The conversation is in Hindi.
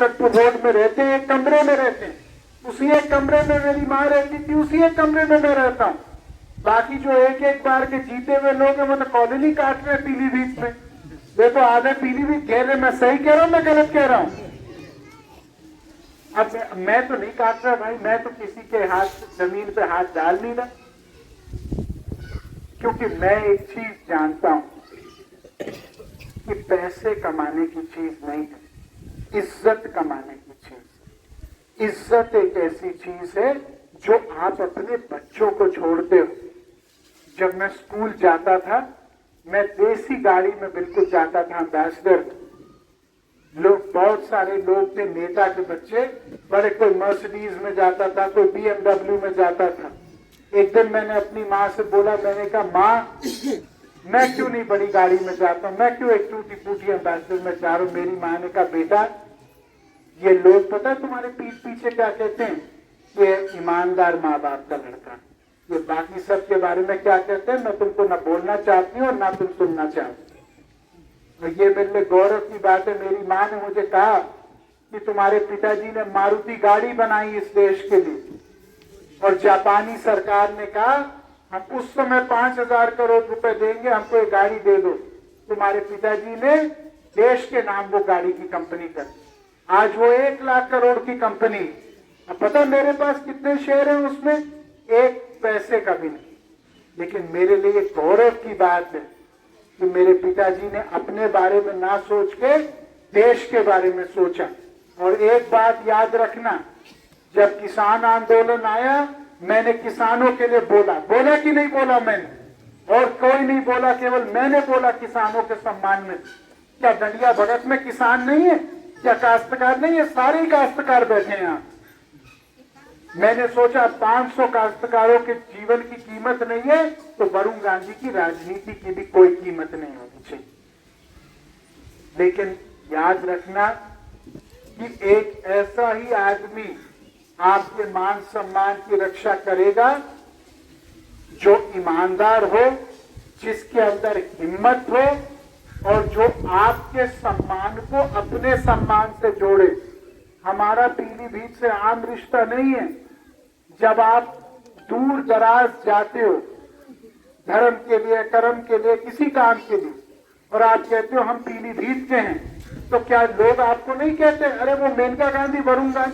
नरसटपुर रोड में रहते हैं, एक कमरे में रहते हैं। उसी एक कमरे में मेरी माँ रहती थी, उसी एक कमरे में मैं रहता हूँ। बाकी जो एक एक बार के जीते हुए लोग हैं वो तो कॉलोनी काट रहे हैं पीलीभीत में। वे तो आधे पीलीभीत कह रहे, मैं सही कह रहा हूँ मैं गलत कह रहा हूँ? अब मैं तो नहीं काट रहा भाई, मैं तो किसी के हाथ जमीन पे हाथ डाल नहीं रहा, क्योंकि मैं एक चीज जानता हूं कि पैसे कमाने की चीज नहीं है, इज्जत कमाने की चीज। इज्जत एक ऐसी चीज है जो आप अपने बच्चों को छोड़ते हो। जब मैं स्कूल जाता था, मैं देसी गाड़ी में बिल्कुल जाता था, एम्बेसडर। लोग, बहुत सारे लोग थे, नेता के बच्चे, बड़े, कोई मर्सिडीज में जाता था, कोई BMW में जाता था। एक दिन मैंने अपनी माँ से बोला, मैंने कहा माँ, मैं क्यों नहीं बड़ी गाड़ी में जाता हूँ, मैं क्यों एक टूटी फूटी एम्बेसडर में जा रहा हूँ? मेरी माँ ने कहा, बेटा ये लोग पता है तुम्हारे पीठ पीछे क्या कहते हैं? ये ईमानदार माँ बाप का लड़का। ये बाकी सब के बारे में क्या कहते हैं मैं तुमको ना बोलना चाहती हूँ और ना तुम सुनना चाहती। तो ये मेरे लिए गौरव की बात है। मेरी माँ ने मुझे कहा कि तुम्हारे पिताजी ने मारुति गाड़ी बनाई इस देश के लिए, और जापानी सरकार ने कहा हम उस समय 5,000 करोड़ रुपए देंगे, हमको एक गाड़ी दे दो। तुम्हारे पिताजी ने देश के नाम वो गाड़ी की कंपनी कर, आज वो 1 लाख करोड़ की कंपनी। अब पता मेरे पास कितने शेयर हैं उसमें? 1 पैसे का भी नहीं। लेकिन मेरे लिए गौरव की बात है कि मेरे पिताजी ने अपने बारे में ना सोच के देश के बारे में सोचा। और एक बात याद रखना, जब किसान आंदोलन आया, मैंने किसानों के लिए बोला कि नहीं बोला मैंने? और कोई नहीं बोला, केवल मैंने बोला किसानों के सम्मान में। क्या दंडिया भगत में किसान नहीं है? क्या काश्तकार नहीं है? सारे ही काश्तकार बैठे हैं यहाँ। मैंने सोचा 500 काश्तकारों के जीवन की कीमत नहीं है, तो वरुण गांधी की राजनीति की भी कोई कीमत नहीं होनी चाहिए। लेकिन याद रखना कि एक ऐसा ही आदमी आपके मान सम्मान की रक्षा करेगा जो ईमानदार हो, जिसके अंदर हिम्मत हो, और जो आपके सम्मान को अपने सम्मान से जोड़े। हमारा पीलीभीत से आम रिश्ता नहीं है। जब आप दूर दराज जाते हो धर्म के लिए, कर्म के लिए, किसी काम के लिए, और आप कहते हो हम पीलीभीत के हैं, तो क्या लोग आपको नहीं कहते अरे वो मेनका गांधी, वरुण गांधी